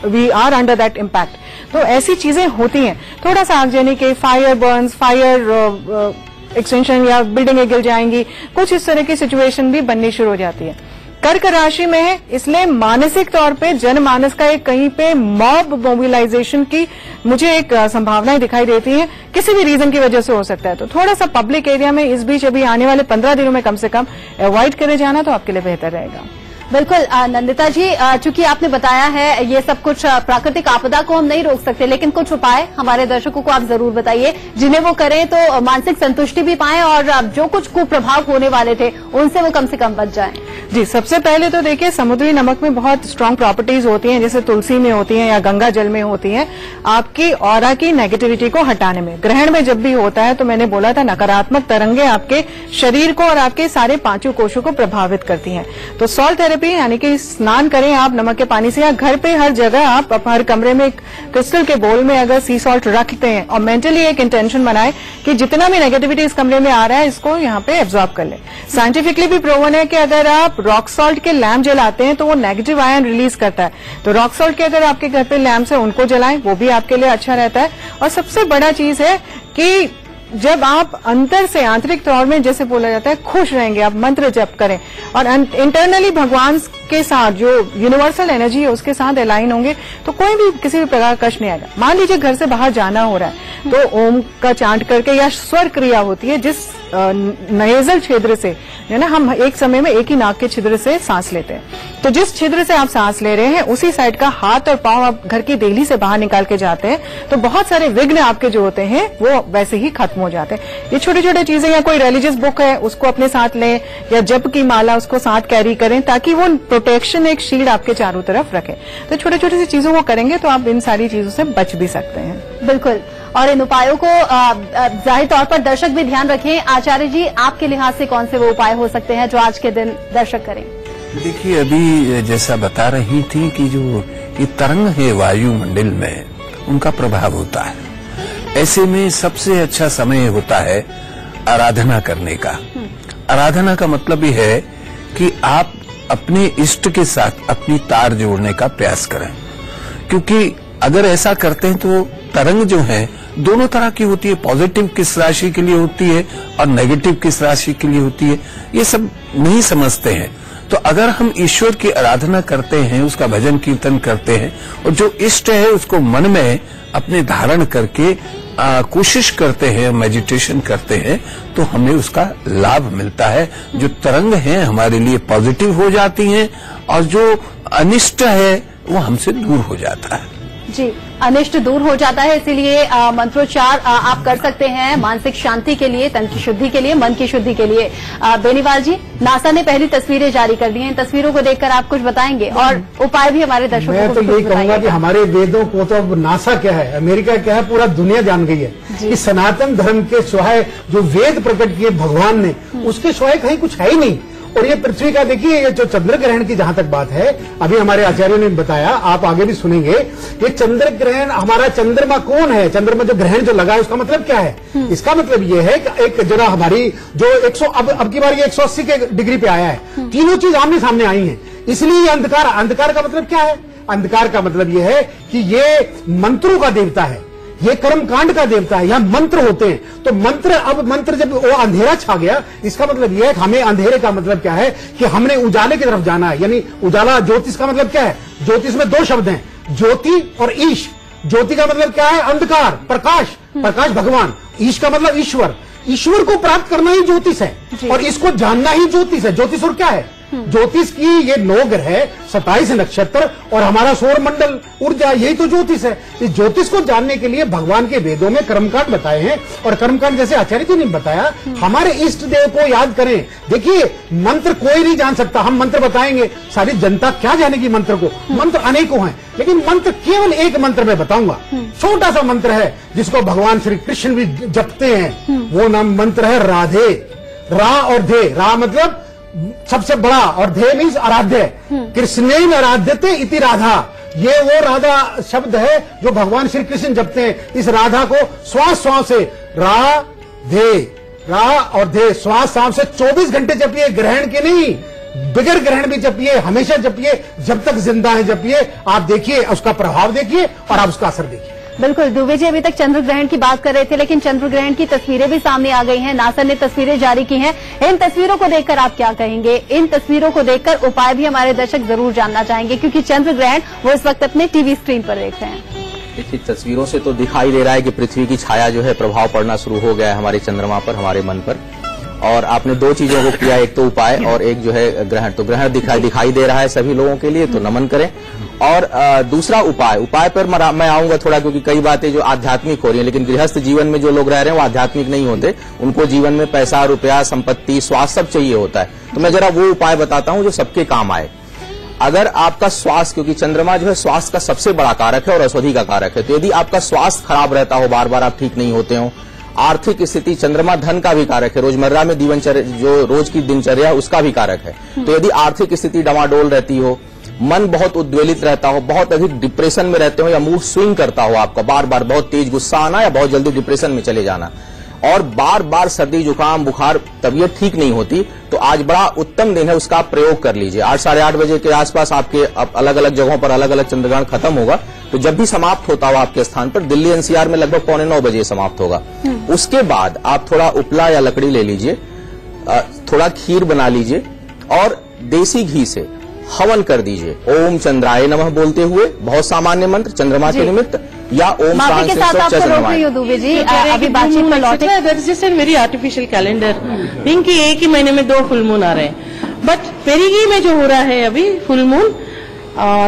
we are under that impact. तो ऐसी चीजें होती हैं। थोड़ा सा आगजनी के फायर बर्न्स, फायर एक्सटेंशन या बिल्डिंगें गिर जाएंगी, कुछ इस तरह की सिचुएशन भी बननी शुरू हो जाती है। कर्क राशि में है, इसलिए मानसिक तौर पे जनमानस का एक कहीं पे मॉब मोबिलाइजेशन की मुझे एक संभावनाएं दिखाई देती है, किसी भी रीजन की वजह से हो सकता है। तो थोड़ा सा पब्लिक एरिया में इस बीच अभी आने वाले 15 दिनों में कम से कम अवॉइड करे जाना तो आपके लिए बेहतर रहेगा। बिल्कुल नंदिता जी, चूंकि आपने बताया है ये सब कुछ प्राकृतिक आपदा को हम नहीं रोक सकते, लेकिन कुछ उपाय हमारे दर्शकों को आप जरूर बताइए जिन्हें वो करें तो मानसिक संतुष्टि भी पाएं और जो कुछ कुप्रभाव होने वाले थे उनसे वो कम से कम बच जाएं। जी, सबसे पहले तो देखिए समुद्री नमक में बहुत स्ट्रांग प्रॉपर्टीज होती हैं, जैसे तुलसी में होती हैं या गंगा जल में होती हैं, आपकी ऑरा की नेगेटिविटी को हटाने में। ग्रहण में जब भी होता है तो मैंने बोला था नकारात्मक तरंगे आपके शरीर को और आपके सारे पांचों कोशों को प्रभावित करती हैं। तो सॉल्ट थेरेपी यानी कि स्नान करें आप नमक के पानी से, या घर पे हर जगह आप हर कमरे में एक क्रिस्टल के बोल में अगर सी सॉल्ट रखते हैं और मेंटली एक इंटेंशन बनाए कि जितना भी नेगेटिविटी इस कमरे में आ रहा है इसको यहाँ पे एब्जॉर्ब कर ले। साइंटिफिकली भी प्रूवन है कि अगर आप रॉक सॉल्ट के लैम्प जलाते हैं तो वो नेगेटिव आयन रिलीज करता है। तो रॉक सॉल्ट के अगर आपके घर पे लैम्प है उनको जलाएं, वो भी आपके लिए अच्छा रहता है। और सबसे बड़ा चीज है कि जब आप अंतर से आंतरिक तौर में जैसे बोला जाता है खुश रहेंगे, आप मंत्र जप करें और इंटरनली भगवान के साथ जो यूनिवर्सल एनर्जी है उसके साथ अलाइन होंगे तो कोई भी किसी भी प्रकार का कष्ट नहीं आएगा। मान लीजिए घर से बाहर जाना हो रहा है तो ओम का चांट करके, या स्वर क्रिया होती है जिस नेजल छिद्र से है ना, हम एक समय में एक ही नाक के छिद्र से सांस लेते हैं, तो जिस छिद्र से आप सांस ले रहे हैं उसी साइड का हाथ और पांव आप घर की देहली से बाहर निकाल के जाते हैं तो बहुत सारे विघ्न आपके जो होते हैं वो वैसे ही खत्म हो जाते हैं। ये छोटी छोटी चीजें, या कोई रिलीजियस बुक है उसको अपने साथ लें, या जप की माला उसको साथ कैरी करें ताकि वो प्रोटेक्शन एक शील्ड आपके चारों तरफ रखे। तो छोटे छोटे सी चीजों को करेंगे तो आप इन सारी चीजों से बच भी सकते हैं। बिल्कुल, और इन उपायों को जाहिर तौर पर दर्शक भी ध्यान रखें। आचार्य जी, आपके लिहाज से कौन से वो उपाय हो सकते हैं जो आज के दिन दर्शक करें? देखिए, अभी जैसा बता रही थी कि जो ये तरंग है वायुमंडल में उनका प्रभाव होता है, ऐसे में सबसे अच्छा समय होता है आराधना करने का। आराधना का मतलब ये है कि आप अपने इष्ट के साथ अपनी तार जोड़ने का प्रयास करें, क्योंकि अगर ऐसा करते हैं तो तरंग जो है दोनों तरह की होती है। पॉजिटिव किस राशि के लिए होती है और नेगेटिव किस राशि के लिए होती है, ये सब नहीं समझते हैं। तो अगर हम ईश्वर की आराधना करते हैं, उसका भजन कीर्तन करते हैं और जो इष्ट है उसको मन में अपने धारण करके कोशिश करते हैं, मेडिटेशन करते हैं, तो हमें उसका लाभ मिलता है। जो तरंग है हमारे लिए पॉजिटिव हो जाती हैं और जो अनिष्ट है वो हमसे दूर हो जाता है। जी, अनिष्ट दूर हो जाता है, इसीलिए मंत्रोच्चार आप कर सकते हैं मानसिक शांति के लिए, तन की शुद्धि के लिए, मन की शुद्धि के लिए। बेनीवाल जी, नासा ने पहली तस्वीरें जारी कर दी हैं, इन तस्वीरों को देखकर आप कुछ बताएंगे और उपाय भी हमारे दर्शकों को मैं तो यही कहूंगा कि हमारे वेदों को तो अब नासा क्या है, अमेरिका क्या है, पूरा दुनिया जान गई है कि सनातन धर्म के सिवाय जो वेद प्रकट किए भगवान ने, उसके सिवाय कहीं कुछ है ही नहीं। और ये पृथ्वी का देखिए, ये जो चंद्र ग्रहण की जहां तक बात है, अभी हमारे आचार्यों ने बताया, आप आगे भी सुनेंगे, ये चंद्र ग्रहण, हमारा चंद्रमा कौन है, चंद्रमा जो ग्रहण जो लगा है उसका मतलब क्या है? इसका मतलब ये है कि एक जरा हमारी जो 100 अब की बार ये 180 के डिग्री पे आया है, तीनों चीज आमने सामने आई है, इसलिए अंधकार। अंधकार का मतलब क्या है? अंधकार का मतलब ये है कि ये मंत्रों का देवता है, ये कर्मकांड का देवता है, यहाँ मंत्र होते हैं। तो मंत्र, अब मंत्र जब वो अंधेरा छा गया, इसका मतलब यह है कि हमें अंधेरे का मतलब क्या है कि हमने उजाले की तरफ जाना है। यानी उजाला, ज्योतिष का मतलब क्या है? ज्योतिष में दो शब्द हैं, ज्योति और ईश। ज्योति का मतलब क्या है? अंधकार, प्रकाश, प्रकाश भगवान। ईश का मतलब ईश्वर, ईश्वर को प्राप्त करना ही ज्योतिष है और इसको जानना ही ज्योतिष है। ज्योतिष और क्या है? ज्योतिष की ये 9 ग्रह, 27 नक्षत्र और हमारा सौर मंडल ऊर्जा, यही तो ज्योतिष है। इस ज्योतिष को जानने के लिए भगवान के वेदों में कर्मकांड बताए हैं और कर्मकांड जैसे आचार्य जी ने बताया, हमारे इष्ट देव को याद करें। देखिए, मंत्र कोई नहीं जान सकता, हम मंत्र बताएंगे, सारी जनता क्या जानेगी मंत्र को? मंत्र अनेकों हैं, लेकिन मंत्र केवल एक मंत्र में बताऊंगा। छोटा सा मंत्र है जिसको भगवान श्री कृष्ण भी जपते हैं, वो नाम मंत्र है राधे। रा और धे, रा मतलब सबसे बड़ा और धे मीन्स आराध्य। कृष्णेन आराध्यते इति राधा, ये वो राधा शब्द है जो भगवान श्री कृष्ण जपते हैं। इस राधा को श्वास श्वास से रा और धे श्वास सांस से 24 घंटे जपिए, ग्रहण के नहीं, बगैर ग्रहण भी जपिए, हमेशा जपिए, जब तक जिंदा है जपिए। आप देखिए उसका प्रभाव देखिए और आप उसका असर देखिए। बिल्कुल, दुबे जी अभी तक चंद्र ग्रहण की बात कर रहे थे, लेकिन चंद्र ग्रहण की तस्वीरें भी सामने आ गई हैं। नासा ने तस्वीरें जारी की हैं। इन तस्वीरों को देखकर आप क्या कहेंगे? इन तस्वीरों को देखकर उपाय भी हमारे दर्शक जरूर जानना चाहेंगे, क्योंकि चंद्र ग्रहण वो इस वक्त अपने टीवी स्क्रीन पर देख रहे हैं। देखिए, तस्वीरों से तो दिखाई दे रहा है कि पृथ्वी की छाया जो है प्रभाव पड़ना शुरू हो गया है हमारे चंद्रमा पर, हमारे मन पर। और आपने 2 चीजों को किया, एक तो उपाय और एक जो है ग्रहण। तो ग्रहण दिखाई दे रहा है सभी लोगों के लिए, तो नमन करें। और दूसरा उपाय पर मैं आऊंगा थोड़ा, क्योंकि कई बातें जो आध्यात्मिक हो रही हैं, लेकिन गृहस्थ जीवन में जो लोग रह रहे हैं वो आध्यात्मिक नहीं होते। उनको जीवन में पैसा, रुपया, संपत्ति, स्वास्थ्य सब चाहिए होता है। तो मैं जरा वो उपाय बताता हूं जो सबके काम आए। अगर आपका स्वास्थ्य, क्योंकि चंद्रमा जो है स्वास्थ्य का सबसे बड़ा कारक है और औषधि का कारक है, तो यदि आपका स्वास्थ्य खराब रहता हो, बार बार आप ठीक नहीं होते हो, आर्थिक स्थिति, चंद्रमा धन का भी कारक है, रोजमर्रा में जो रोज की दिनचर्या है उसका भी कारक है। तो यदि आर्थिक स्थिति डमाडोल रहती हो, मन बहुत उद्वेलित रहता हो, बहुत अधिक डिप्रेशन में रहते हो, या मूड स्विंग करता हो आपका, बार बार बहुत तेज गुस्सा आना या बहुत जल्दी डिप्रेशन में चले जाना, और बार बार सर्दी जुकाम बुखार, तबीयत ठीक नहीं होती, तो आज बड़ा उत्तम दिन है, उसका आप प्रयोग कर लीजिए। 8 साढ़े 8 बजे के आसपास आपके अलग अलग जगहों पर अलग अलग चंद्रग्रहण खत्म होगा। तो जब भी समाप्त होता हो आपके स्थान पर, दिल्ली एनसीआर में लगभग 8:45 बजे समाप्त होगा। उसके बाद आप थोड़ा उपला या लकड़ी ले लीजिए, थोड़ा खीर बना लीजिए और देसी घी से हवन कर दीजिए। ओम चंद्राय नमः बोलते हुए, बहुत सामान्य मंत्र चंद्रमा के निमित्त, या ओम माफी के साथ आपको रोक रही हूँ दुबे जी, अभी बातचीत में लौटे। That is just an very artificial calendar think कि एक ही महीने में 2 फुल मून आ रहे हैं, बट पेरिगी में जो हो रहा है अभी full moon,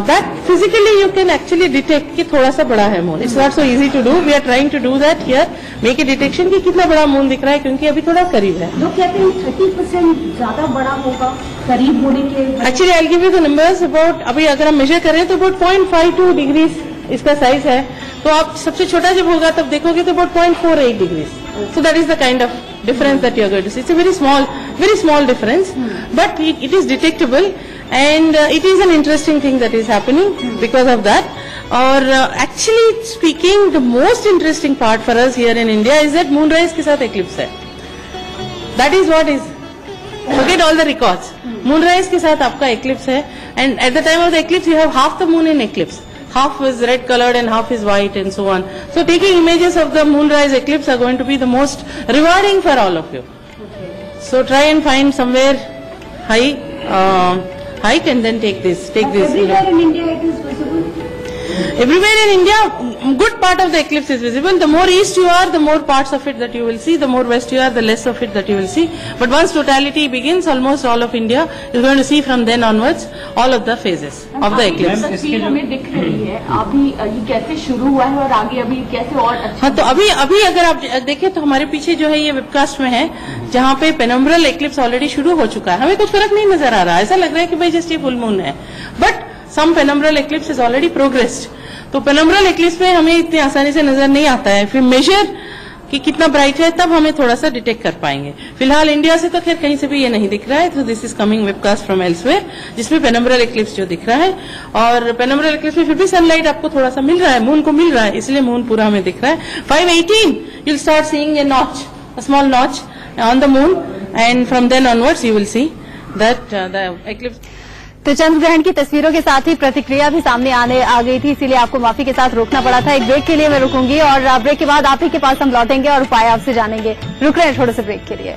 that physically you can actually detect कि थोड़ा सा बड़ा है moon. It's not so easy to do. We are trying to do that here. Make a detection कि कितना बड़ा मून दिख रहा है, क्योंकि अभी थोड़ा करीब है। लोग कहते हैं 30% ज्यादा बड़ा होगा करीब होने के। Actually, I'll give you the numbers about, अभी अगर हम मेजर करें तो about 0.52 डिग्रीज इसका साइज है। तो आप सबसे छोटा जब होगा तब देखोगे तो about 0.48 degrees. So that is the kind of difference that you are going to see. It's a very small difference, but it is detectable. And it is an interesting thing that is happening because of that. Or actually speaking, the most interesting part for us here in India is that moonrise के साथ eclipse है. That is what is. Forget all the records. Moonrise के साथ आपका eclipse है, and at the time of the eclipse you have half the moon in eclipse. Half is red colored and half is white and so on. So taking images of the moonrise eclipse are going to be the most rewarding for all of you. So try and find somewhere hike and then take this. Everywhere in India it is visible. Everywhere in India, good part of the eclipse is visible. The more east you are, the more parts of it that you will see. The more west you are, the less of it that you will see. But once totality begins, almost all of India is going to see from then onwards all of the phases of the eclipse. तस्वीर हमें दिख रही है, अभी ये कैसे शुरू हुआ है और आगे अभी कैसे और अच्छा। हाँ, तो अभी अगर आप देखें तो हमारे पीछे जो है ये वेबकास्ट में है, जहाँ पे पेनम्ब्रल एक्लिप्स ऑलरेडी शुरू हो चुका है। हमें कुछ फर्क नहीं नजर आ रहा है, ऐसा लग रहा है कि भाई जस्ट ये फुल मून है, but some penumbral eclipse is already progressed. तो पेनम्ब्रल एक्लिप्स में हमें इतनी आसानी से नजर नहीं आता है, फिर मेजर कि कितना ब्राइट है तब हमें थोड़ा सा डिटेक्ट कर पाएंगे। फिलहाल इंडिया से तो खैर कहीं से भी ये नहीं दिख रहा है, तो this is coming webcast from elsewhere, जिसमें पेनम्ब्रल एक्लिप्स जो दिख रहा है, और पेनम्ब्रल एक्लिप्स में फिर भी सनलाइट आपको थोड़ा सा मिल रहा है, मून को मिल रहा है, इसलिए मून पूरा हमें दिख रहा है। 5:18 you'll start seeing a notch, a small notch on the moon, and from then onwards you will see that the eclipse. तो चंद्र ग्रहण की तस्वीरों के साथ ही प्रतिक्रिया भी सामने आ गई थी, इसीलिए आपको माफी के साथ रोकना पड़ा था। एक ब्रेक के लिए मैं रुकूंगी और ब्रेक के बाद आप ही के पास हम लौटेंगे और उपाय आपसे जानेंगे। रुक रहे हैं थोड़े से ब्रेक के लिए।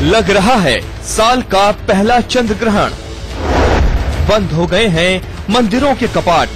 लग रहा है साल का पहला चंद्र ग्रहण। बंद हो गए हैं मंदिरों के कपाट,